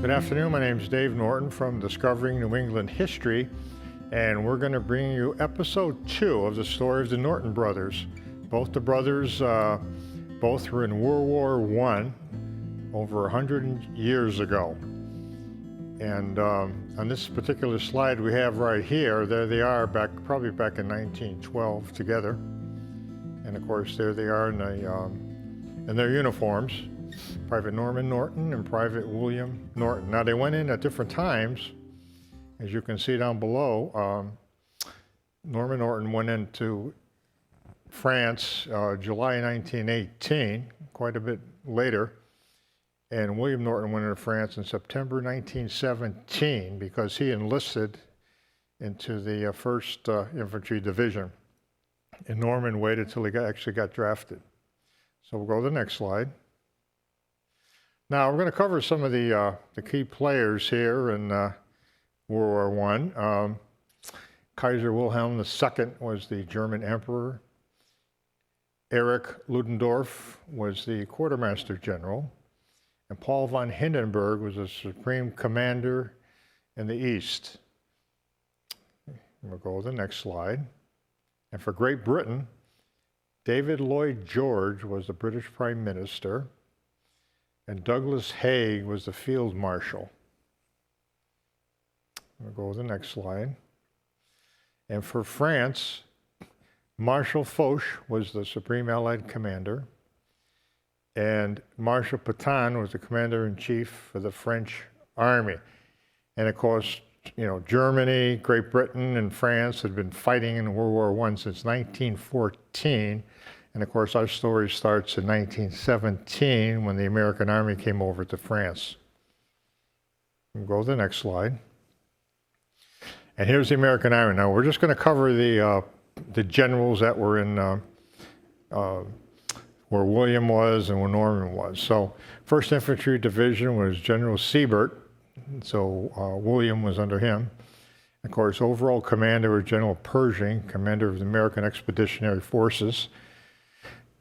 Good afternoon, my name is Dave Norton from Discovering New England History, and we're going to bring you episode 2 of the story of the Norton brothers. Both the brothers, both were in World War I over 100 years ago. And on this particular slide we have right here, there they are probably back in 1912 together. And of course there they are in their uniforms. Private Norman Norton and Private William Norton. Now they went in at different times. As you can see down below, Norman Norton went into France July 1918, quite a bit later. And William Norton went into France in September 1917 because he enlisted into the 1st Infantry Division. And Norman waited till he actually got drafted. So we'll go to the next slide. Now, we're going to cover some of the key players here in World War I. Kaiser Wilhelm II was the German emperor. Erich Ludendorff was the quartermaster general. And Paul von Hindenburg was the supreme commander in the East. We'll go to the next slide. And for Great Britain, David Lloyd George was the British Prime Minister. And Douglas Haig was the field marshal. We'll go to the next slide. And for France, Marshal Foch was the Supreme Allied Commander. And Marshal Pétain was the Commander-in-Chief for the French Army. And of course, you know, Germany, Great Britain, and France had been fighting in World War I since 1914. And of course, our story starts in 1917 when the American Army came over to France. We'll go to the next slide. And here's the American Army. Now, we're just going to cover the generals that were in where William was and where Norman was. So, 1st Infantry Division was General Siebert. So, William was under him. Of course, overall commander was General Pershing, commander of the American Expeditionary Forces.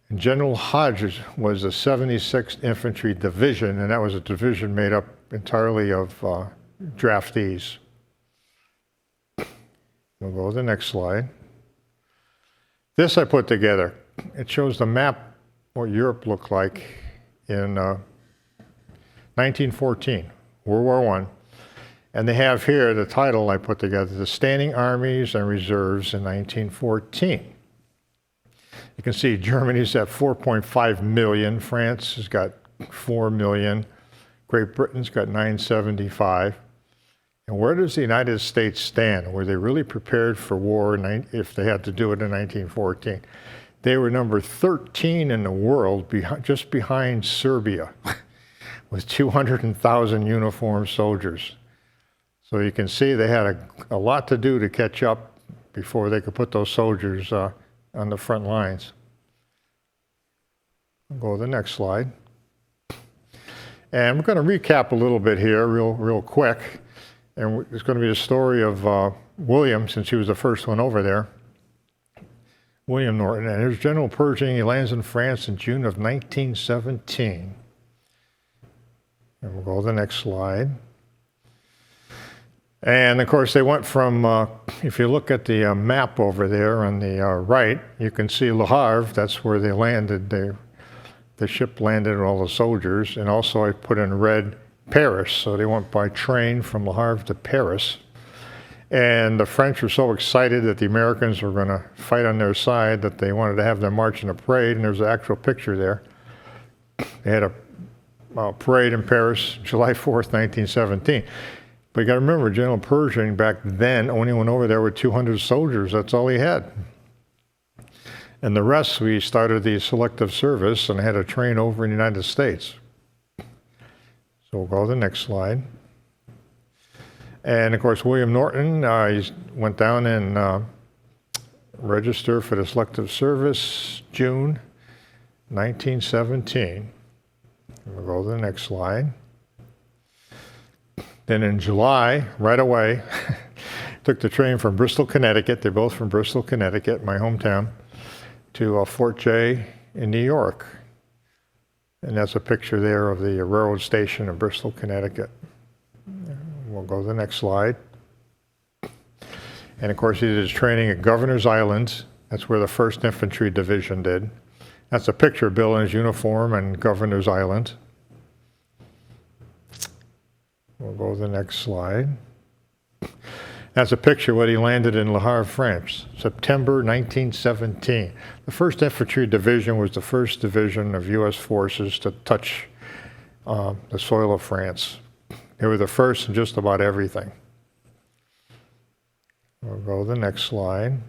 And General Hodges was the 76th Infantry Division, and that was a division made up entirely of draftees. We'll go to the next slide. This I put together. It shows the map what Europe looked like in 1914, World War I. And they have here the title I put together, The Standing Armies and Reserves in 1914. You can see Germany's at 4.5 million, France has got 4 million, Great Britain's got 975. And where does the United States stand? Were they really prepared for war if they had to do it in 1914? They were number 13 in the world, just behind Serbia, with 200,000 uniformed soldiers. So you can see they had a lot to do to catch up before they could put those soldiers on the front lines. I'll go to the next slide. And we're going to recap a little bit here real quick. And it's going to be the story of William, since he was the first one over there. William Norton. And here's General Pershing. He lands in France in June of 1917. And we'll go to the next slide. And of course, they went from, if you look at the map over there on the right, you can see Le Havre, that's where they landed. The ship landed with all the soldiers. And also I put in red Paris. So they went by train from Le Havre to Paris. And the French were so excited that the Americans were going to fight on their side that they wanted to have them march in a parade. And there's an actual picture there. They had a parade in Paris, July 4th, 1917. But you got to remember, General Pershing back then only went over there with 200 soldiers. That's all he had. And the rest, we started the selective service and had to train over in the United States. So we'll go to the next slide. And of course, William Norton, he went down and registered for the selective service, June 1917. We'll go to the next slide. Then in July, right away, took the train from Bristol, Connecticut. They're both from Bristol, Connecticut, my hometown, to Fort Jay in New York. And that's a picture there of the railroad station in Bristol, Connecticut. go to the next slide. And of course, he did his training at Governor's Island. That's where the 1st Infantry Division did. That's a picture of Bill in his uniform and Governor's Island. We'll go to the next slide. That's a picture of what he landed in Le Havre, France, September 1917. The 1st Infantry Division was the first division of U.S. forces to touch the soil of France. They were the first in just about everything. We'll go to the next slide.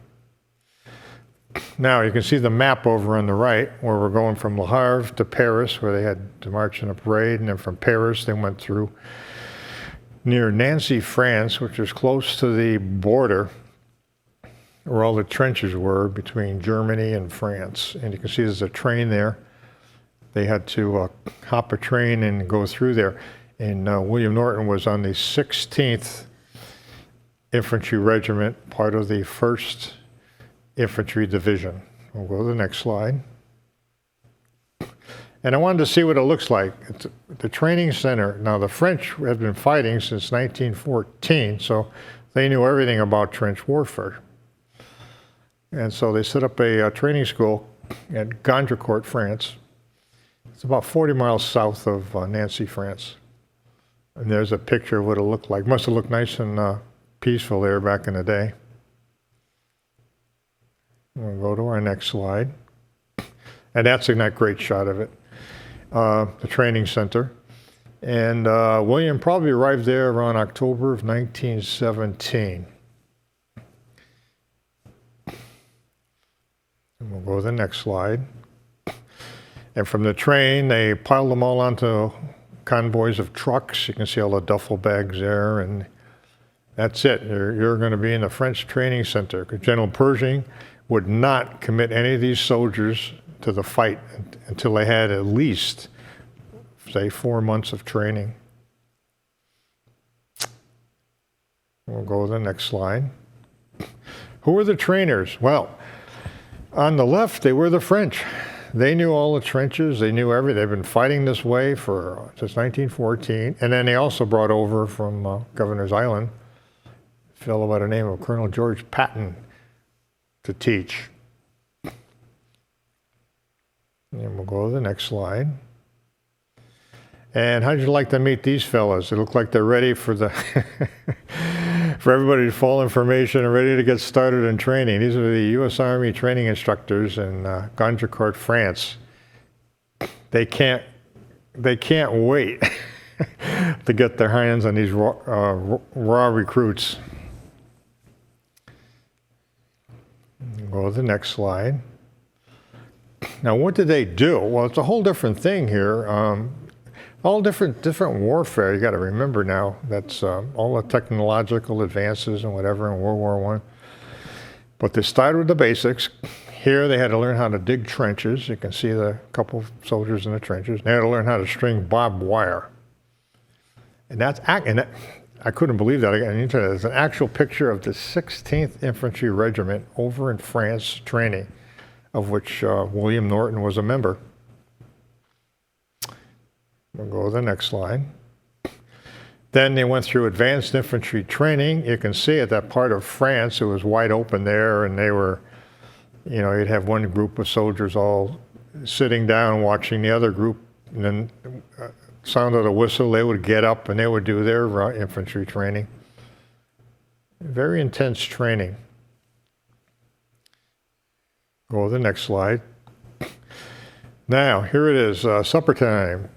Now you can see the map over on the right where we're going from Le Havre to Paris, where they had to march in a parade, and then from Paris they went through near Nancy, France, which is close to the border where all the trenches were between Germany and France. And you can see there's a train there. They had to hop a train and go through there. And William Norton was on the 16th Infantry Regiment, part of the 1st Infantry Division. We'll go to the next slide. And I wanted to see what it looks like. It's the training center. Now, the French have been fighting since 1914, so they knew everything about trench warfare. And so they set up a training school at Congercourt, France. It's about 40 miles south of Nancy, France. And there's a picture of what it looked like. Must have looked nice and peaceful there back in the day. We'll go to our next slide. And that's a great shot of it. The training center. And William probably arrived there around October of 1917. And we'll go to the next slide. And from the train, they piled them all onto convoys of trucks. You can see all the duffel bags there, and that's it. You're going to be in the French training center. Because General Pershing would not commit any of these soldiers to the fight until they had at least, say, 4 months of training. We'll go to the next slide. Who were the trainers? Well, on the left, they were the French. They knew all the trenches. They knew everything. They've been fighting this way since 1914. And then they also brought over from Governor's Island a fellow by the name of Colonel George Patton to teach. And we'll go to the next slide. And how'd you like to meet these fellas? They look like they're ready for the for everybody to fall information and ready to get started in training. These are the U.S. Army training instructors in Congercourt, France. They can't wait to get their hands on these raw recruits. Go to the next slide. Now, what did they do? Well, it's a whole different thing here. All different warfare. You got to remember now. That's all the technological advances and whatever in World War I. But they started with the basics. Here, they had to learn how to dig trenches. You can see the couple of soldiers in the trenches. They had to learn how to string barbed wire. And I couldn't believe that. It's an actual picture of the 16th Infantry Regiment over in France training, of which William Norton was a member. We'll go to the next slide. Then they went through advanced infantry training. You can see at that part of France, it was wide open there, and they were, you'd have one group of soldiers all sitting down watching the other group, and then sound of the whistle, they would get up and they would do their infantry training. Very intense training. Go to the next slide. Now, here it is, supper time.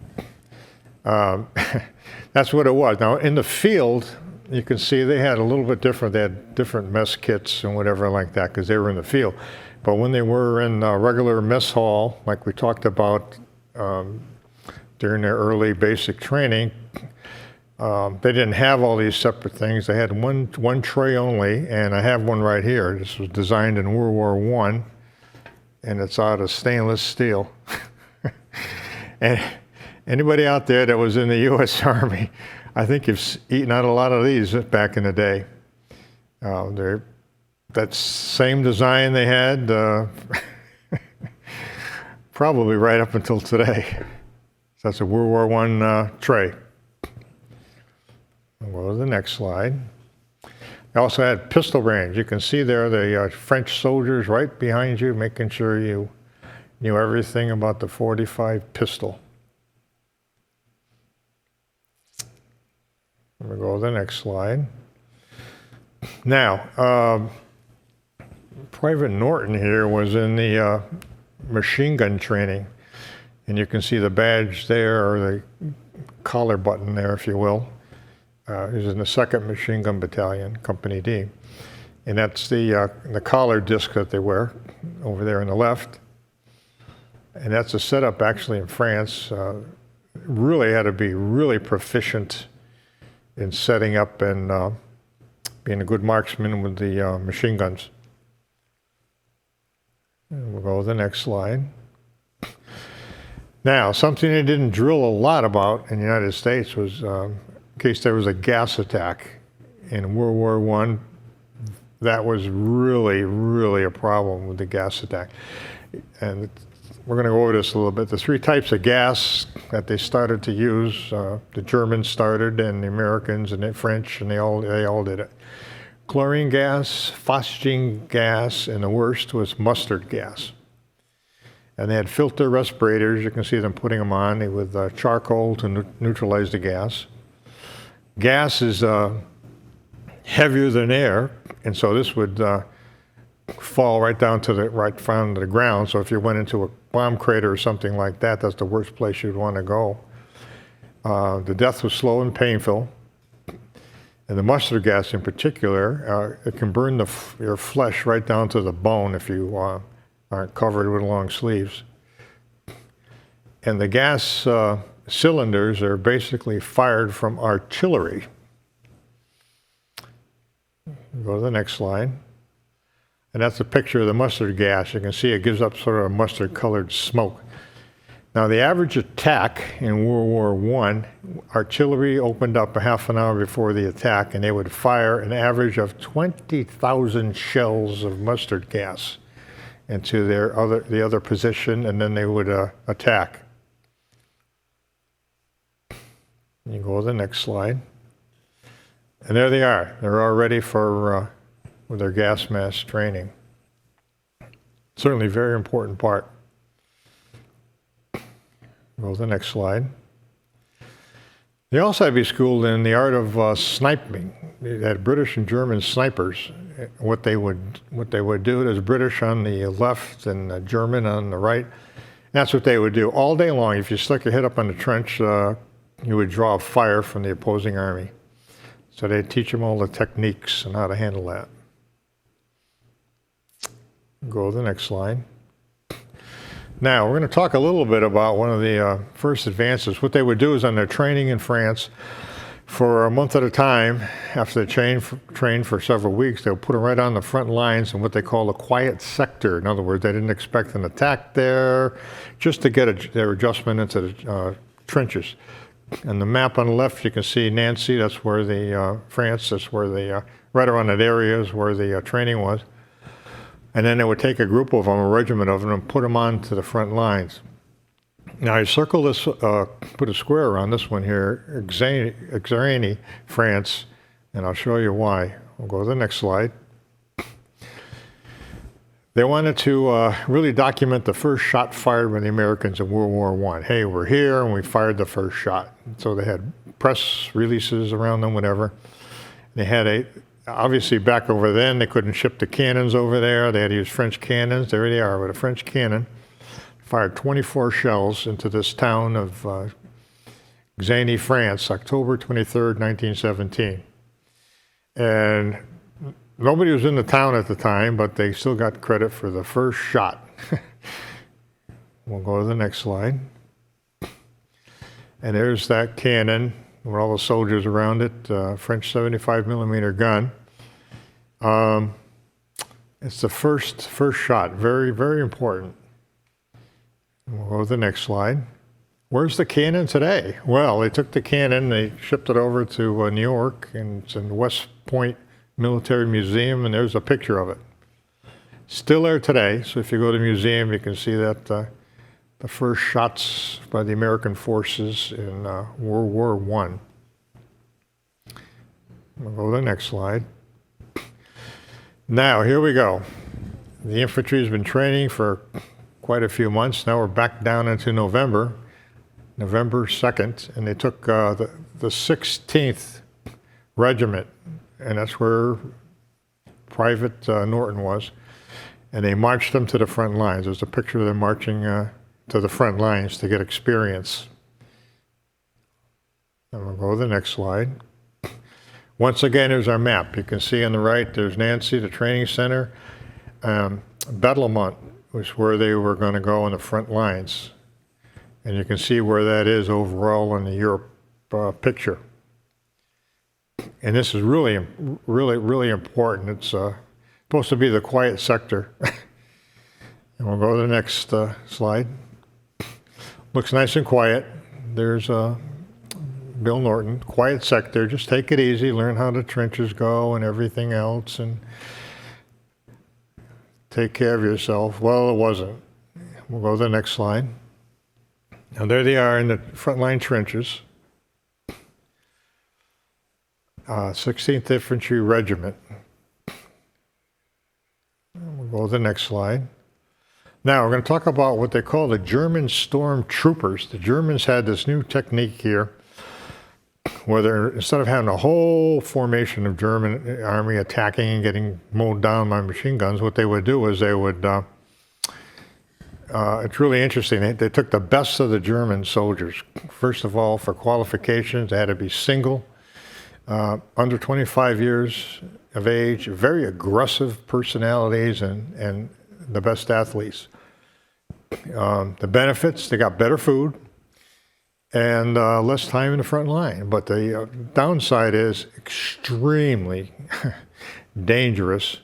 That's what it was. Now, in the field, you can see they had a little bit different. They had different mess kits and whatever like that because they were in the field. But when they were in regular mess hall, like we talked about during their early basic training, they didn't have all these separate things. They had one tray only, and I have one right here. This was designed in World War I, and it's out of stainless steel. And anybody out there that was in the U.S. Army, I think you've eaten out a lot of these back in the day. That same design they had probably right up until today. So that's a World War I tray. Well, Go to the next slide. They also had pistol range. You can see there the French soldiers right behind you, making sure you knew everything about the .45 pistol. We'll go to the next slide. Now, Private Norton here was in the machine gun training, and you can see the badge there, or the collar button there, if you will. He's in the 2nd Machine Gun Battalion, Company D. And that's the collar disc that they wear over there on the left. And that's a setup actually in France. Really had to be really proficient in setting up and being a good marksman with the machine guns. And we'll go to the next slide. Now, something they didn't drill a lot about in the United States was in case there was a gas attack in World War I. That was really, really a problem with the gas attack. And we're going to go over this a little bit. The 3 types of gas that they started to use, the Germans started, and the Americans and the French, and they all did it. Chlorine gas, phosgene gas, and the worst was mustard gas. And they had filter respirators. You can see them putting them on with charcoal to neutralize the gas. Gas is heavier than air, and so this would fall right down to the ground. So if you went into a bomb crater or something like that, that's the worst place you'd want to go. The death was slow and painful. And the mustard gas in particular, it can burn your flesh right down to the bone if you aren't covered with long sleeves. And the gas cylinders are basically fired from artillery. Go to the next slide. And that's a picture of the mustard gas. You can see it gives up sort of a mustard-colored smoke. Now, the average attack in World War I, artillery opened up a half an hour before the attack, and they would fire an average of 20,000 shells of mustard gas into the other position, and then they would attack. You go to the next slide. And there they are. They're all ready for with their gas mask training. Certainly a very important part. Go to the next slide. They also had to be schooled in the art of sniping. They had British and German snipers. What they would do is British on the left and German on the right. That's what they would do all day long. If you stuck your head up on the trench, you would draw fire from the opposing army. So they'd teach them all the techniques and how to handle that. Go to the next slide. Now, we're going to talk a little bit about one of the first advances. What they would do is on their training in France, for a month at a time, after they trained for several weeks, they'll put them right on the front lines in what they call a quiet sector. In other words, they didn't expect an attack there, just to get their adjustment into the trenches. And the map on the left, you can see Nancy, that's where France, that's where right around that area is where the training was. And then they would take a group of them, a regiment of them, and put them onto the front lines. Now I circle this, put a square around this one here, Exarny, France, and I'll show you why. We'll go to the next slide. They wanted to really document the first shot fired by the Americans in World War I. Hey, we're here and we fired the first shot. So they had press releases around them, whatever. They had obviously back over then, they couldn't ship the cannons over there. They had to use French cannons. There they are with a French cannon. Fired 24 shells into this town of Exarny, France, October 23rd, 1917. And nobody was in the town at the time, but they still got credit for the first shot. We'll go to the next slide. And there's that cannon with all the soldiers around it, French 75 millimeter gun. It's the first shot, very, very important. We'll go to the next slide. Where's the cannon today? Well, they took the cannon, they shipped it over to New York, and it's in the West Point Military Museum, and there's a picture of it. Still there today, so if you go to the museum, you can see that the first shots by the American forces in World War I. We'll go to the next slide. Now, here we go. The infantry has been training for quite a few months. Now we're back down into November 2nd, and they took the 16th Regiment, and that's where Private Norton was, and they marched them to the front lines. There's a picture of them marching to the front lines to get experience. And we'll go to the next slide. Once again, there's our map. You can see on the right, there's Nancy, the training center. Battlemont was where they were going to go on the front lines. And you can see where that is overall in the Europe picture. And this is really, really, really important. It's supposed to be the quiet sector. And we'll go to the next slide. Looks nice and quiet. There's Bill Norton, quiet sector. Just take it easy, learn how the trenches go and everything else, and take care of yourself. Well, it wasn't. We'll go to the next slide. Now there they are in the frontline trenches. 16th Infantry Regiment. We'll go to the next slide. Now we're going to talk about what they call the German Stormtroopers. The Germans had this new technique here, where they're, instead of having a whole formation of German army attacking and getting mowed down by machine guns, what they would do is they would, it's really interesting, they took the best of the German soldiers. First of all, for qualifications, they had to be single, under 25 years of age, very aggressive personalities, and the best athletes. The benefits, they got better food, and less time in the front line. But the downside is extremely dangerous,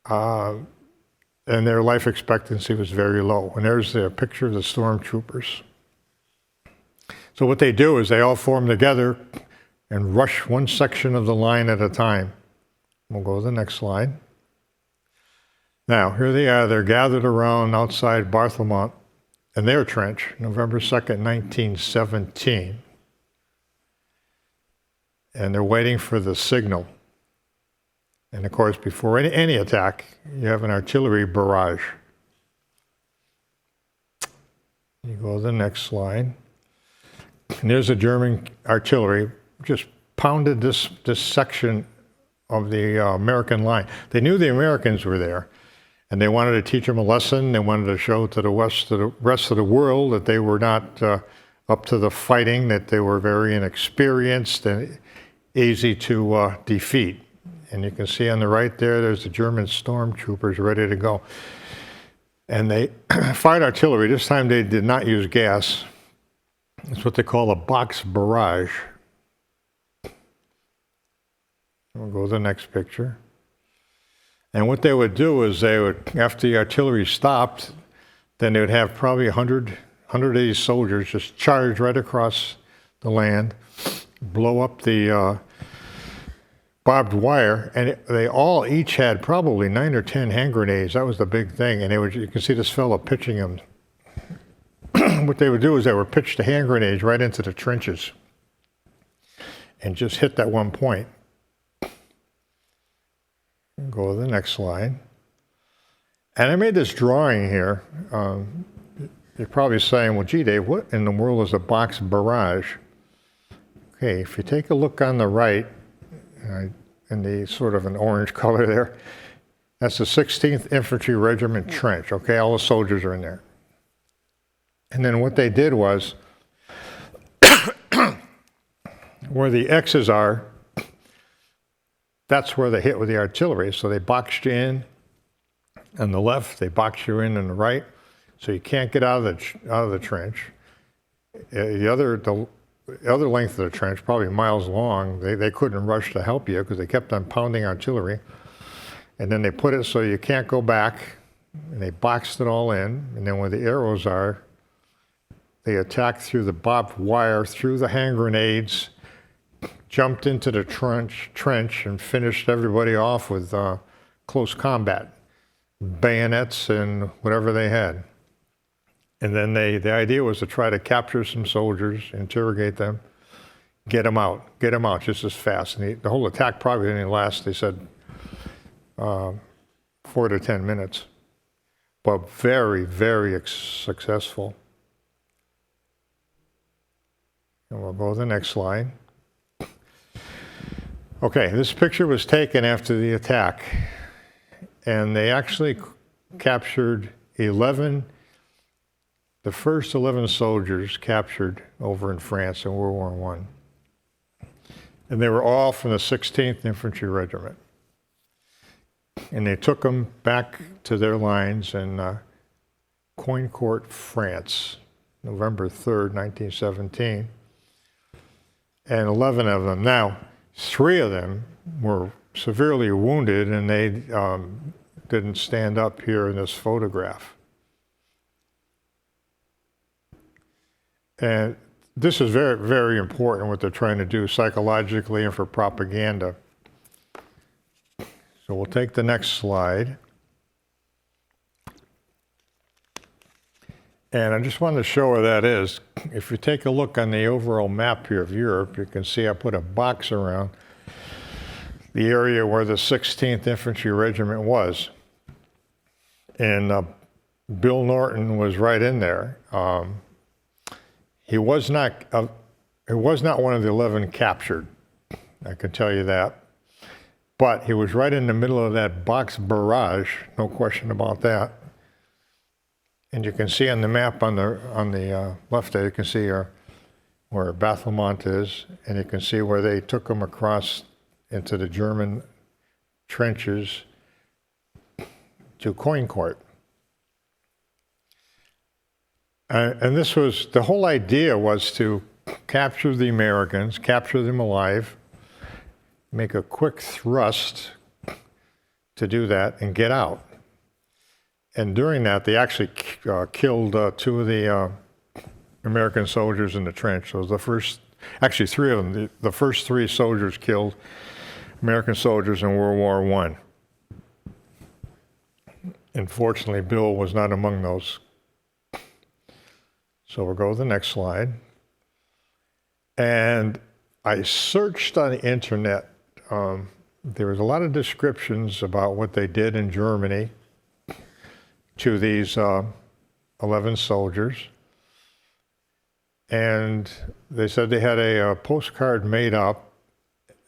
and their life expectancy was very low. And there's the picture of the Stormtroopers. So what they do is they all form together and rush one section of the line at a time. We'll go to the next slide. Now, here they are. They're gathered around outside Barthelmont in their trench, November 2nd, 1917. And they're waiting for the signal. And of course, before any attack, you have an artillery barrage. You go to the next slide. And there's the German artillery, just pounded this section of the American line. They knew the Americans were there, and they wanted to teach them a lesson. They wanted to show to the rest of the world that they were not up to the fighting, that they were very inexperienced and easy to defeat. And you can see on the right there's the German Stormtroopers ready to go. And they fired artillery. This time they did not use gas. It's what they call a box barrage. We'll go to the next picture. And what they would do is they would, after the artillery stopped, then they would have probably 100 of these soldiers just charge right across the land, blow up the barbed wire, and they all each had probably 9 or 10 hand grenades. That was the big thing. And they would, you can see this fellow pitching them. What they would do is they would pitch the hand grenades right into the trenches and just hit that one point. Go to the next slide. And I made this drawing here. You're probably saying, well, gee, Dave, what in the world is a box barrage? Okay, if you take a look on the right, in the sort of an orange color there, that's the 16th Infantry Regiment trench. Okay, all the soldiers are in there. And then what they did was, where the X's are, that's where they hit with the artillery. So they boxed you in on the left, they boxed you in on the right, so you can't get out of the trench. The other length of the trench, probably miles long, they couldn't rush to help you because they kept on pounding artillery. And then they put it so you can't go back, and they boxed it all in. And then where the arrows are, they attacked through the barbed wire, through the hand grenades, jumped into the trench and finished everybody off with close combat, bayonets and whatever they had. And then the idea was to try to capture some soldiers, interrogate them, get them out just as fast. And the whole attack probably didn't last, they said, 4 to 10 minutes, but very, very successful. And we'll go to the next slide. Okay, this picture was taken after the attack, and they actually captured the first 11 soldiers captured over in France in World War I. And they were all from the 16th Infantry Regiment. And they took them back to their lines in Congercourt, France, November 3rd, 1917. And 11 of them. Now, 3 of them were severely wounded, and they didn't stand up here in this photograph. And this is very, very important what they're trying to do psychologically and for propaganda. So we'll take the next slide. And I just wanted to show where that is. If you take a look on the overall map here of Europe, you can see I put a box around the area where the 16th Infantry Regiment was. And Bill Norton was right in there. He was not one of the 11 captured, I can tell you that. But he was right in the middle of that box barrage, no question about that. And you can see on the map on the left there, you can see where Battlemont is, and you can see where they took them across into the German trenches to Congercourt. And this was, the whole idea was to capture the Americans, capture them alive, make a quick thrust to do that and get out. And during that, they actually killed 2 of the American soldiers in the trench. So the first, actually 3 of them, the first 3 soldiers killed American soldiers in World War I. Unfortunately, Bill was not among those. So we'll go to the next slide. And I searched on the internet. There was a lot of descriptions about what they did in Germany to these 11 soldiers. And they said they had a postcard made up,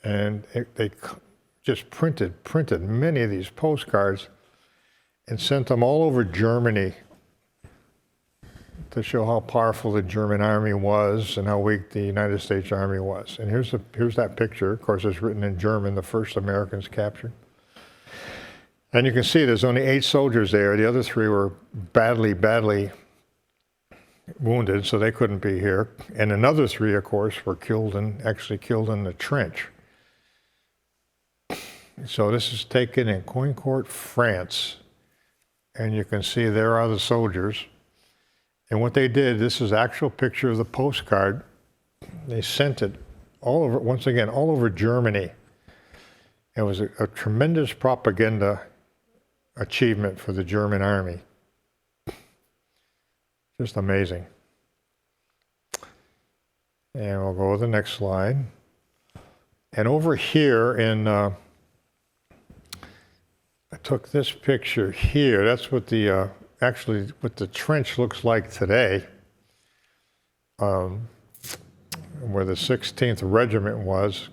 and they just printed many of these postcards and sent them all over Germany to show how powerful the German army was and how weak the United States Army was. And here's that picture. Of course, it's written in German, the first Americans captured. And you can see there's only 8 soldiers there. The other 3 were badly wounded, so they couldn't be here. And another 3, of course, were actually killed in the trench. So this is taken in Congercourt, France. And you can see there are the soldiers. And what they did, this is actual picture of the postcard. They sent it all over, once again, all over Germany. It was a tremendous propaganda achievement for the German army. Just amazing. And we'll go to the next slide. And over here I took this picture here. That's what actually what the trench looks like today, where the 16th Regiment was,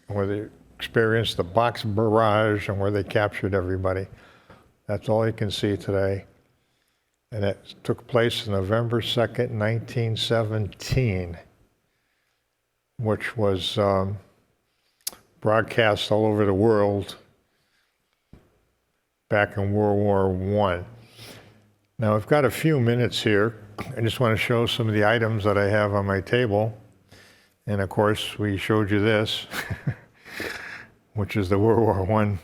where they experienced the box barrage and where they captured everybody. That's all you can see today. And it took place on November 2nd, 1917, which was broadcast all over the world back in World War I. Now, I've got a few minutes here. I just want to show some of the items that I have on my table. And of course, we showed you this, which is the World War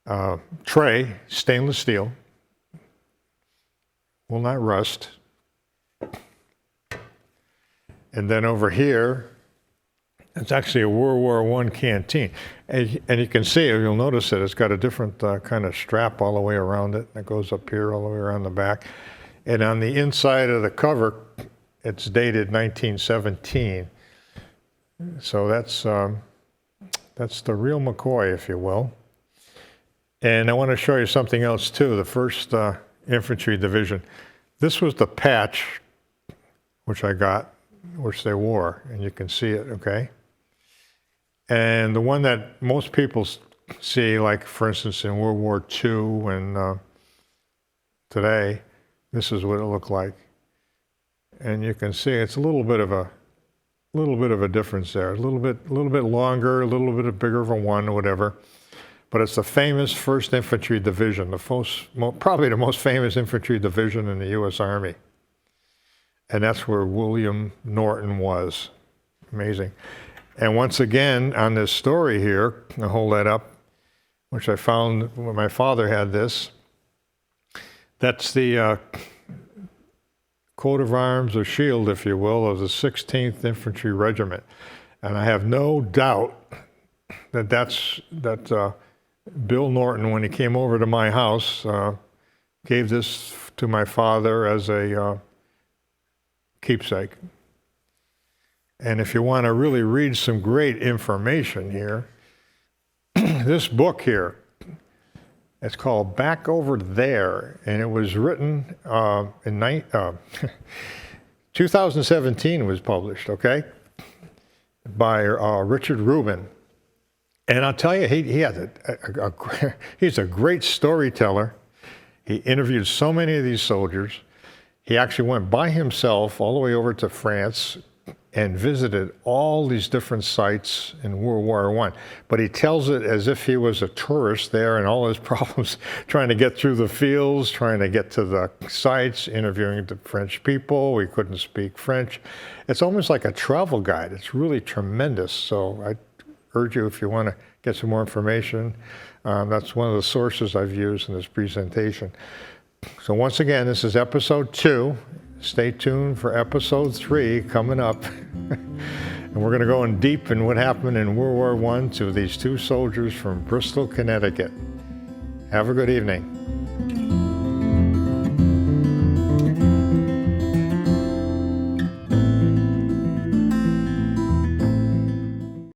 I tray, stainless steel, will not rust. And then over here, it's actually a World War I canteen. And you can see, you'll notice that it's got a different kind of strap all the way around it. It goes up here all the way around the back. And on the inside of the cover, it's dated 1917. So that's the real McCoy, if you will. And I want to show you something else too. The 1st Infantry Division. This was the patch which I got, which they wore, and you can see it, okay? And the one that most people see, like for instance in World War II and today, this is what it looked like. And you can see it's a little bit of a difference there. A little bit longer, a little bit bigger of a one, or whatever. But it's the famous 1st Infantry Division, probably the most famous infantry division in the U.S. Army. And that's where William Norton was. Amazing. And once again, on this story here, I'll hold that up, which I found when my father had this. That's the coat of arms or shield, if you will, of the 16th Infantry Regiment. And I have no doubt that Bill Norton, when he came over to my house, gave this to my father as a keepsake. And if you want to really read some great information here, this book here, it's called Back Over There, and it was written in 2017. It was published, okay, by Richard Rubin. And I'll tell you, he's a great storyteller. He interviewed so many of these soldiers. He actually went by himself all the way over to France and visited all these different sites in World War I. But he tells it as if he was a tourist there and all his problems trying to get through the fields, trying to get to the sites, interviewing the French people. We couldn't speak French. It's almost like a travel guide. It's really tremendous. So I urge you, if you want to get some more information, that's one of the sources I've used in this presentation. So once again, this is episode 2. Stay tuned for episode 3 coming up. And we're going to go in deep in what happened in World War I to these 2 soldiers from Bristol, Connecticut. Have a good evening.